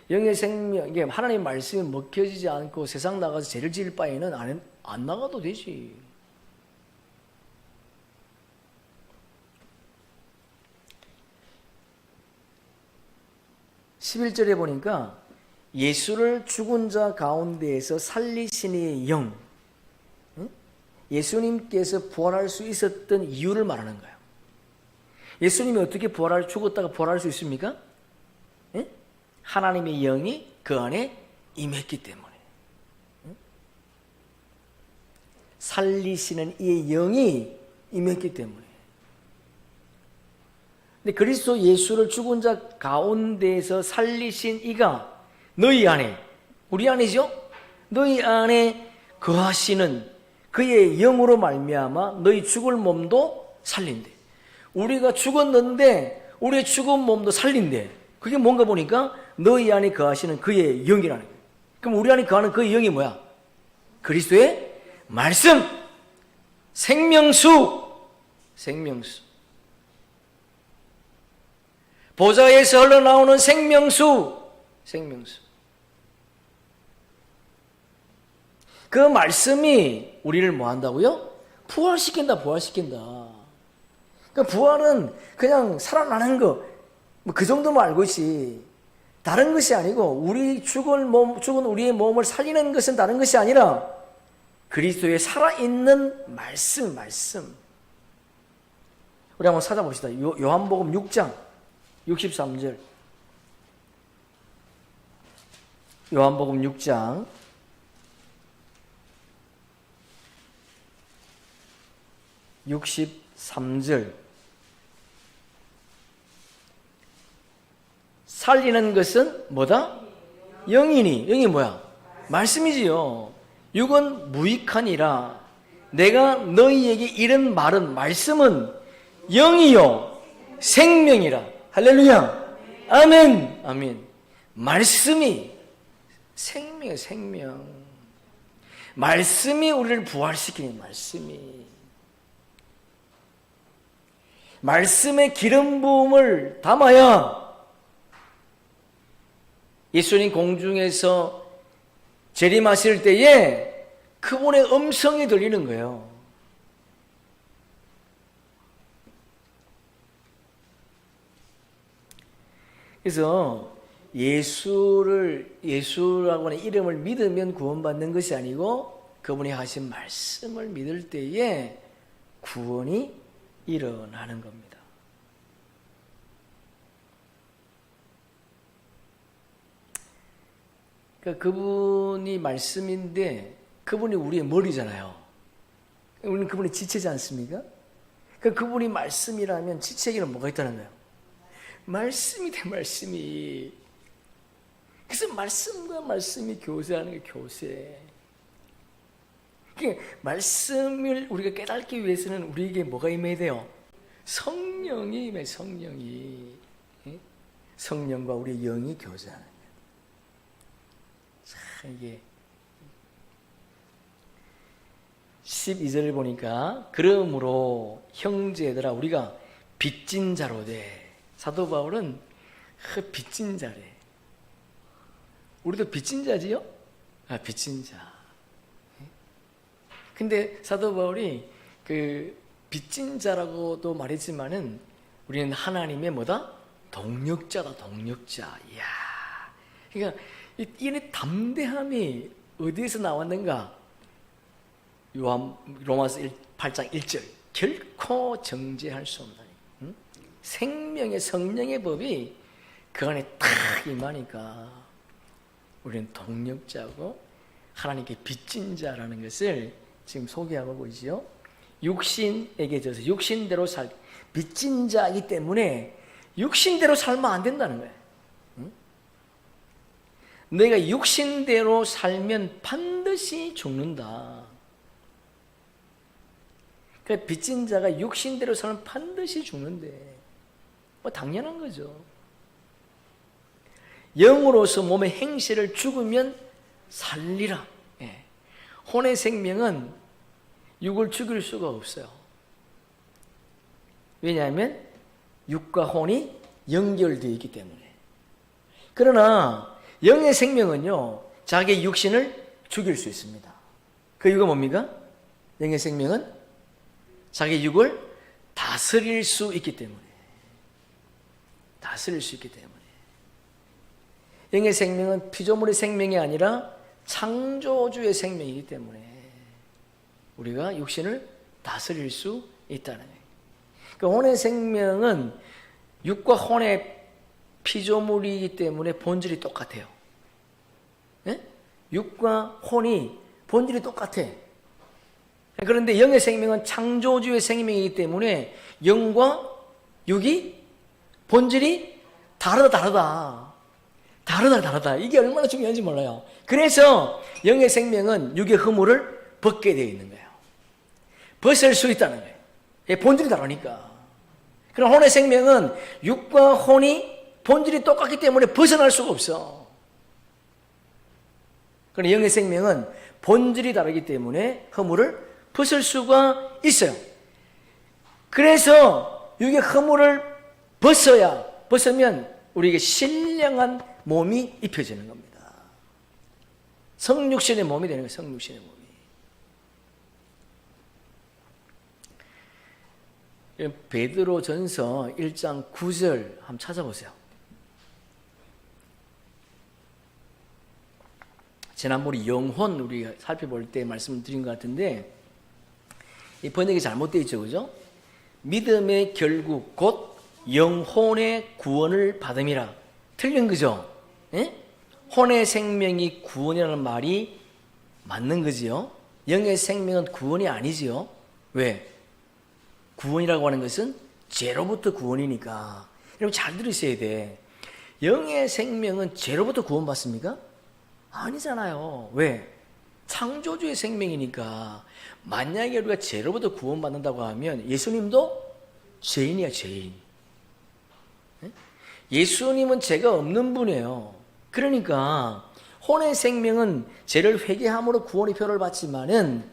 영의 생명, 이게 하나님 말씀이 먹혀지지 않고 세상 나가서 죄를 지을 바에는 안 나가도 되지. 11절에 보니까 예수를 죽은 자 가운데에서 살리신 이의 영, 예수님께서 부활할 수 있었던 이유를 말하는 거예요. 예수님이 어떻게 죽었다가 부활할 수 있습니까? 하나님의 영이 그 안에 임했기 때문에. 살리시는 이의 영이 임했기 때문에. 근데 그리스도 예수를 죽은 자 가운데에서 살리신 이가 너희 안에, 우리 안이죠? 너희 안에 거하시는 그의 영으로 말미암아 너희 죽을 몸도 살린대. 우리가 죽었는데 우리의 죽은 몸도 살린대. 그게 뭔가 보니까 너희 안에 거하시는 그의 영이라는 거예요. 그럼 우리 안에 거하는 그의 영이 뭐야? 그리스도의 말씀, 생명수. 보좌에서 흘러나오는 생명수. 그 말씀이 우리를 뭐 한다고요? 부활시킨다. 그러니까 부활은 그냥 살아나는 거, 그 정도만 알고 있지. 다른 것이 아니고, 죽은 우리의 몸을 살리는 것은 다른 것이 아니라, 그리스도의 살아있는 말씀. 우리 한번 찾아봅시다. 요한복음 6장 63절. 요한복음 6장 63절. 살리는 것은 뭐다? 영이니. 영이 뭐야? 말씀이지요. 육은 무익하니라. 내가 너희에게 이른 말은, 말씀은 영이요 생명이라. 할렐루야. 아멘. 말씀이 생명이에요. 생명. 말씀이 우리를 부활시키는, 말씀의 기름 부음을 담아야 예수님 공중에서 재림하실 때에 그분의 음성이 들리는 거예요. 그래서 예수라고 하는 이름을 믿으면 구원받는 것이 아니고 그분이 하신 말씀을 믿을 때에 구원이 일어나는 겁니다. 그러니까 그분이 말씀인데 그분이 우리의 머리잖아요. 우리는 그분의 지체지 않습니까? 그러니까 그분이 말씀이라면 지체에게는 뭐가 있다는 거예요? 말씀이 돼, 말씀이. 그래서 말씀과 말씀이 교세하는 게 교세. 그러니까 말씀을 우리가 깨닫기 위해서는 우리에게 뭐가 임해야 돼요? 성령이 임해, 성령이. 성령과 우리의 영이 교제하는 거예요. 참, 이게 12절을 보니까 그러므로 형제들아 우리가 빚진 자로 돼. 사도 바울은 빚진 자래. 우리도 빚진 자지요? 빚진 자. 근데 사도 바울이 그 빚진 자라고도 말했지만은 우리는 하나님의 뭐다? 동력자다, 동력자. 이야. 그러니까 이 담대함이 어디에서 나왔는가? 로마서 8장 1절. 결코 정죄할 수 없나니. 생명의 성령의 법이 그 안에 딱 임하니까 우리는 동력자고 하나님께 빚진 자라는 것을 지금 소개하고 계시죠. 육신에게 져서 육신대로 빚진 자이기 때문에 육신대로 살면 안 된다는 거예요. 내가 육신대로 살면 반드시 죽는다. 그러니까 빚진 자가 육신대로 살면 반드시 죽는데 뭐 당연한 거죠. 영으로서 몸의 행실을 죽으면 살리라. 혼의 생명은 육을 죽일 수가 없어요. 왜냐하면 육과 혼이 연결되어 있기 때문에. 그러나 영의 생명은요, 자기의 육신을 죽일 수 있습니다. 그 이유가 뭡니까? 영의 생명은 자기의 육을 다스릴 수 있기 때문에. 영의 생명은 피조물의 생명이 아니라 창조주의 생명이기 때문에 우리가 육신을 다스릴 수 있다는 거예요. 그러니까 혼의 생명은 육과 혼의 피조물이기 때문에 본질이 똑같아요. 예? 육과 혼이 본질이 똑같아. 그런데 영의 생명은 창조주의 생명이기 때문에 영과 육이 본질이 다르다. 이게 얼마나 중요한지 몰라요. 그래서 영의 생명은 육의 허물을 벗게 되어 있는 거예요. 벗을 수 있다는 거예요. 본질이 다르니까. 그럼 혼의 생명은 육과 혼이 본질이 똑같기 때문에 벗어날 수가 없어. 그러나 영의 생명은 본질이 다르기 때문에 허물을 벗을 수가 있어요. 그래서 육의 허물을 벗으면 우리에게 신령한 몸이 입혀지는 겁니다. 성육신의 몸이 되는 거예요. 성육신의 몸이. 베드로전서 1장 9절 한번 찾아보세요. 지난번에 영혼 우리가 살펴볼 때 말씀드린 것 같은데 이 번역이 잘못되어 있죠, 그죠? 믿음의 결국 곧 영혼의 구원을 받음이라. 틀린 거죠? 예? 혼의 생명이 구원이라는 말이 맞는 거지요. 영의 생명은 구원이 아니지요. 왜? 구원이라고 하는 것은 죄로부터 구원이니까. 여러분 잘 들으셔야 돼. 영의 생명은 죄로부터 구원받습니까? 아니잖아요. 왜? 창조주의 생명이니까. 만약에 우리가 죄로부터 구원받는다고 하면 예수님도 죄인이야, 죄인. 예수님은 죄가 없는 분이에요. 그러니까 혼의 생명은 죄를 회개함으로 구원의 표를 받지만은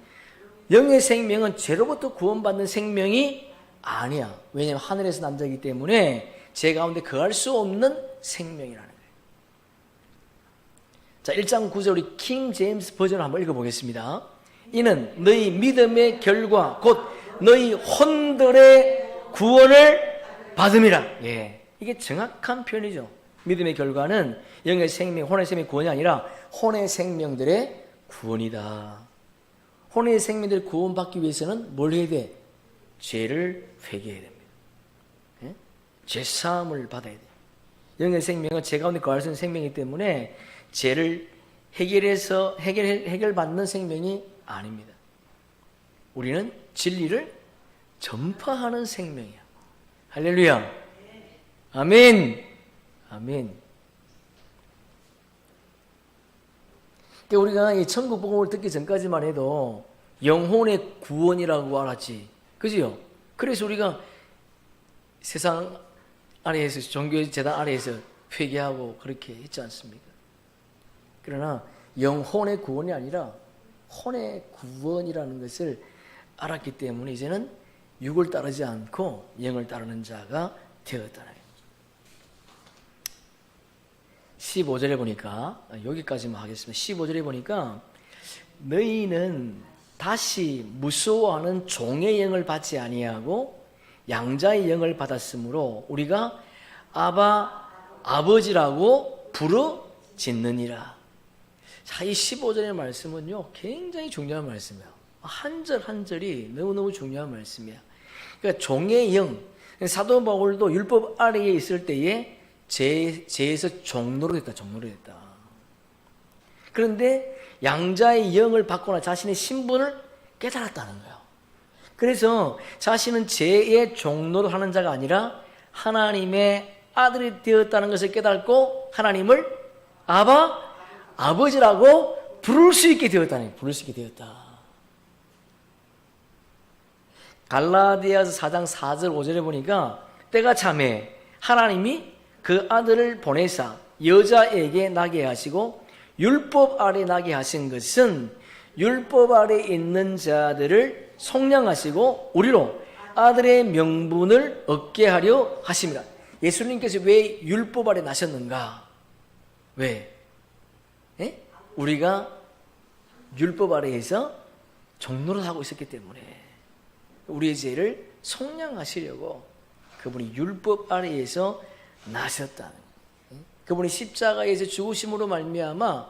영의 생명은 죄로부터 구원받는 생명이 아니야. 왜냐하면 하늘에서 난 자이기 때문에 죄 가운데 거할 수 없는 생명이라는 거예요. 자, 1장 9절 우리 킹 제임스 버전을 한번 읽어보겠습니다. 이는 너희 믿음의 결과 곧 너희 혼들의 구원을 받음이라. 예. 이게 정확한 표현이죠. 믿음의 결과는 영의 생명, 혼의 생명의 구원이 아니라 혼의 생명들의 구원이다. 혼의 생명들을 구원받기 위해서는 뭘 해야 돼? 죄를 회개해야 됩니다. 예? 죄사함을 받아야 돼. 영의 생명은 죄 가운데 거할 수 있는 생명이기 때문에 죄를 해결받는 생명이 아닙니다. 우리는 진리를 전파하는 생명이야. 할렐루야. 아멘. 아멘. 그러니까 우리가 이 천국 복음을 듣기 전까지만 해도 영혼의 구원이라고 알았지. 그지요? 그래서 우리가 세상 아래에서 종교의 재단 아래에서 회개하고 그렇게 했지 않습니까? 그러나 영혼의 구원이 아니라 혼의 구원이라는 것을 알았기 때문에 이제는 육을 따르지 않고 영을 따르는 자가 되었다는 15절에 보니까 여기까지만 하겠습니다. 15절에 보니까 너희는 다시 무서워하는 종의 영을 받지 아니하고 양자의 영을 받았으므로 우리가 아바 아버지라고 부르짖느니라. 자, 이 15절의 말씀은요 굉장히 중요한 말씀이에요. 한 절 한 절이 너무너무 중요한 말씀이야. 그러니까 종의 영, 사도 바울도 율법 아래에 있을 때에 죄에서 종로로 됐다. 그런데 양자의 영을 받거나 자신의 신분을 깨달았다는 거예요. 그래서 자신은 죄의 종로로 하는 자가 아니라 하나님의 아들이 되었다는 것을 깨닫고 하나님을 아버지라고 부를 수 있게 되었다. 갈라디아서 4장 4절 5절에 보니까 때가 참에 하나님이 그 아들을 보내사 여자에게 나게 하시고 율법 아래 나게 하신 것은 율법 아래 있는 자들을 속량하시고 우리로 아들의 명분을 얻게 하려 하심이라. 예수님께서 왜 율법 아래 나셨는가? 왜? 예? 우리가 율법 아래에서 종노릇하고 있었기 때문에 우리의 죄를 속량하시려고 그분이 율법 아래에서 나셨다는. 그분이 십자가에서 죽으심으로 말미암아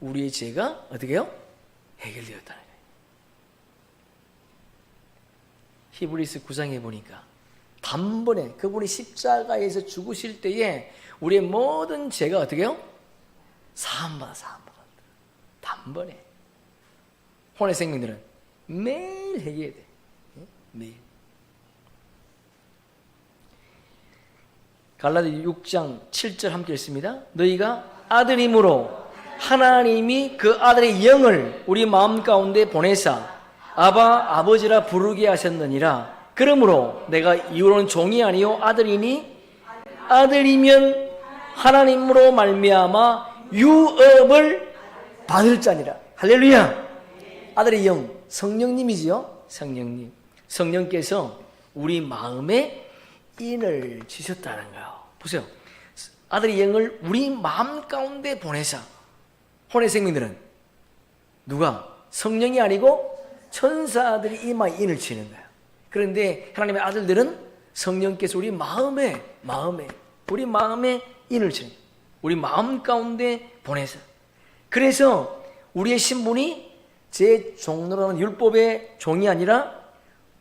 우리의 죄가 어떻게 해요? 해결되었다는 거예요. 히브리서 9장에 보니까 단번에 그분이 십자가에서 죽으실 때에 우리의 모든 죄가 어떻게 해요? 사함받아. 단번에. 혼의 생명들은 매일 해결해야 돼. 매일. 갈라디 6장 7절 함께 읽습니다. 너희가 아들임으로 하나님이 그 아들의 영을 우리 마음 가운데 보내사 아바 아버지라 부르게 하셨느니라. 그러므로 내가 이후로는 종이 아니요 아들이니 아들이면 하나님으로 말미암아 유업을 받을 자니라. 할렐루야. 아들의 영, 성령님이지요. 성령님. 성령께서 우리 마음에 인을 지셨다는 거예요. 보세요. 아들의 영을 우리 마음 가운데 보내사. 혼의 생명들은 누가? 성령이 아니고 천사들이 이마에 인을 치는 거예요. 그런데 하나님의 아들들은 성령께서 우리 마음에 인을 치는 거예요. 우리 마음 가운데 보내사. 그래서 우리의 신분이 제 종로라는 율법의 종이 아니라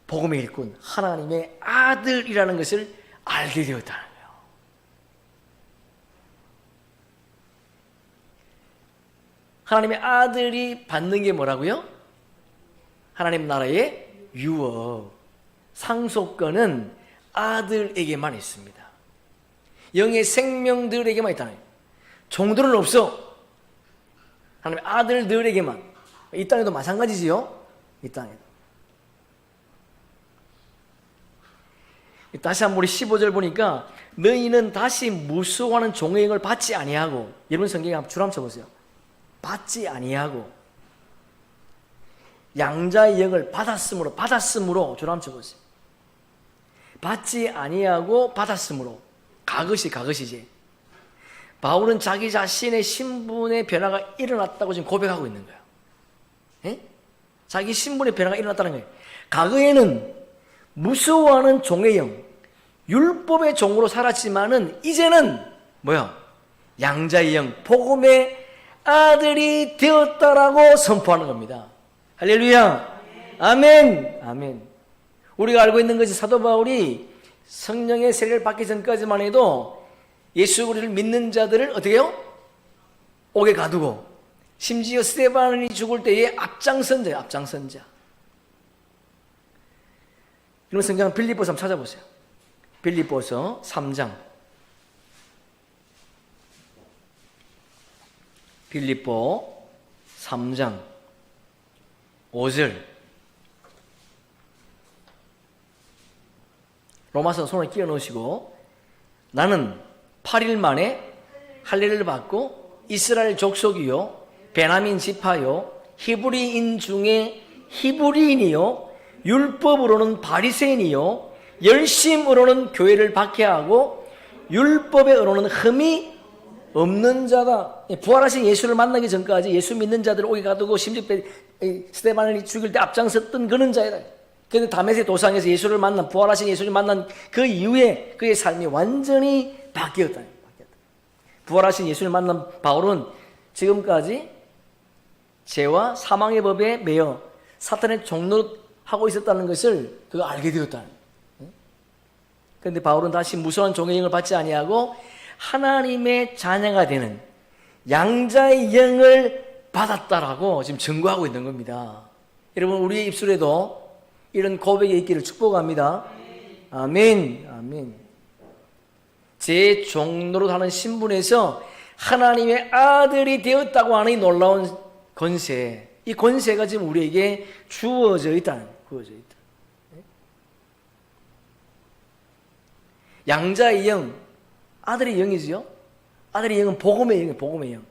복음의 일꾼, 하나님의 아들이라는 것을 알게 되었다는 거예요. 하나님의 아들이 받는 게 뭐라고요? 하나님 나라의 유업, 상속권은 아들에게만 있습니다. 영의 생명들에게만 있다는 거예요. 종들은 없어. 하나님의 아들들에게만. 이 땅에도 마찬가지지요. 이 땅에도. 다시 한번 우리 15절 보니까 너희는 다시 무수하는 종의 영을 받지 아니하고, 여러분 성경에 한번 줄 한번 쳐보세요. 받지 아니하고 양자의 영을 받았으므로 줄 한번 쳐보세요. 받지 아니하고 받았으므로. 가것이지. 바울은 자기 자신의 신분의 변화가 일어났다고 지금 고백하고 있는 거예요. 예? 자기 신분의 변화가 일어났다는 거예요. 과거에는 무서워하는 종의 영, 율법의 종으로 살았지만은 이제는 뭐야? 양자의 영, 복음의 아들이 되었다라고 선포하는 겁니다. 할렐루야. 아멘. 아멘. 우리가 알고 있는 것이 사도 바울이 성령의 세례를 받기 전까지만 해도 예수 그리스도를 믿는 자들을 어떻게 해요? 옥에 가두고, 심지어 스데반이 죽을 때에 앞장선자예요. 앞장선자. 이런 성경 빌립보서 한번 찾아보세요. 빌립보서 3장. 빌립보 3장 5절. 로마서 손을 끼워 넣으시고, 나는 8일 만에 할례를 받고 이스라엘 족속이요 베냐민 지파요 히브리인 중에 히브리인이요 율법으로는 바리새인이요 열심으로는 교회를 박해하고 율법에 의로는 흠이 없는 자다. 부활하신 예수를 만나기 전까지 예수 믿는 자들을 오게 가두고 심지어 스데반을 죽일 때 앞장섰던 그런 자이다. 그런데 다메섹 도상에서 예수를 만난, 부활하신 예수를 만난 그 이후에 그의 삶이 완전히 바뀌었다. 부활하신 예수를 만난 바울은 지금까지 죄와 사망의 법에 매여 사탄의 종노릇하고 있었다는 것을 그가 알게 되었다. 그런데 바울은 다시 무수한 종의 영을 받지 아니하고 하나님의 자녀가 되는 양자의 영을 받았다라고 지금 증거하고 있는 겁니다. 여러분, 우리의 입술에도 이런 고백이 있기를 축복합니다. 아멘. 아멘. 제 종로로 하는 신분에서 하나님의 아들이 되었다고 하는 이 놀라운 권세, 이 권세가 지금 우리에게 주어져 있다. 양자의 영, 아들의 영이지요. 아들의 영은 복음의 영이에요. 복음의 영.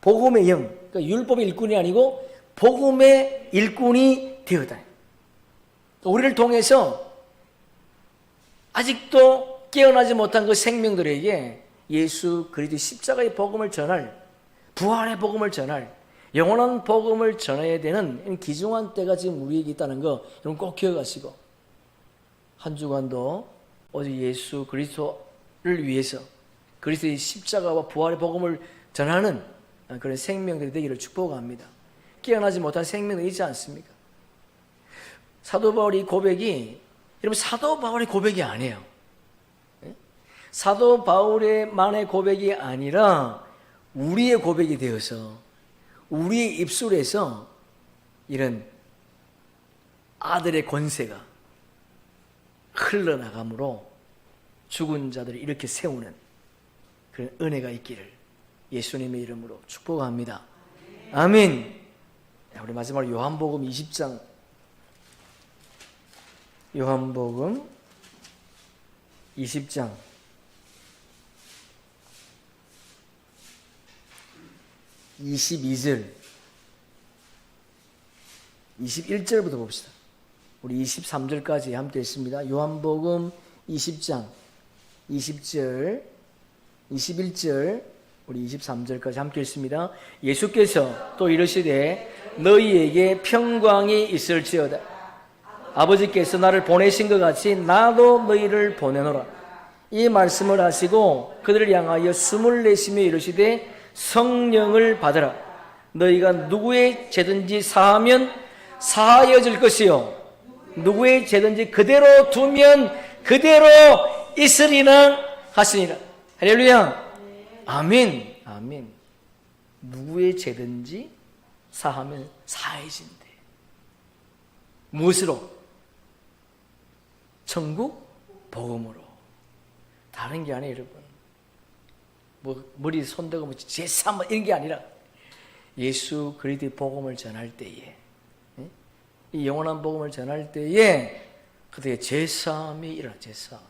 복음의 영. 그러니까 율법의 일꾼이 아니고 복음의 일꾼이 되었다. 우리를 통해서 아직도 깨어나지 못한 그 생명들에게 예수 그리스도의 십자가의 복음을 전할, 부활의 복음을 전할, 영원한 복음을 전해야 되는 귀중한 때가 지금 우리에게 있다는 거 여러분 꼭 기억하시고, 한 주간도 오직 예수 그리스도를 위해서, 그 그리스도의 십자가와 부활의 복음을 전하는 그런 생명들이 되기를 축복합니다. 깨어나지 못한 생명이 있지 않습니까? 사도 바울의 고백이, 여러분, 사도 바울의 고백이 아니에요. 사도 바울의만의 고백이 아니라 우리의 고백이 되어서 우리의 입술에서 이런 아들의 권세가 흘러나가므로 죽은 자들을 이렇게 세우는 그런 은혜가 있기를 예수님의 이름으로 축복합니다. 아멘. 우리 마지막으로 요한복음 20장, 요한복음 20장 22절 21절부터 봅시다. 우리 23절까지 함께 있습니다. 요한복음 20장 20절 21절 우리 23절까지 함께 있습니다. 예수께서 또 이르시되 너희에게 평강이 있을지어다. 아버지께서 나를 보내신 것 같이 나도 너희를 보내노라. 이 말씀을 하시고 그들을 향하여 숨을 내쉬며 이르시되 성령을 받으라. 너희가 누구의 죄든지 사하면 사하여질 것이요 누구의 죄든지 그대로 두면 그대로 있으리라 하시니라. 할렐루야. 아멘. 아멘. 누구의 죄든지 사하면 사해진대. 무엇으로? 천국 복음으로. 다른 게 아니에요, 여러분. 뭐 머리 손대고 뭐 제사 뭐 이런 게 아니라 예수 그리스도의 복음을 전할 때에, 이 영원한 복음을 전할 때에 그때 제사함이 일어나. 제사함.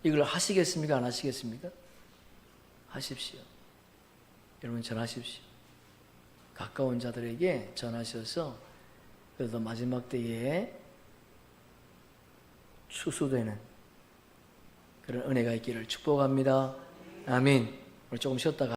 이걸 하시겠습니까? 안 하시겠습니까? 하십시오. 여러분 전하십시오. 가까운 자들에게 전하셔서 그래도 마지막 때에 추수되는 그런 은혜가 있기를 축복합니다. 아멘. 우리 조금 쉬었다가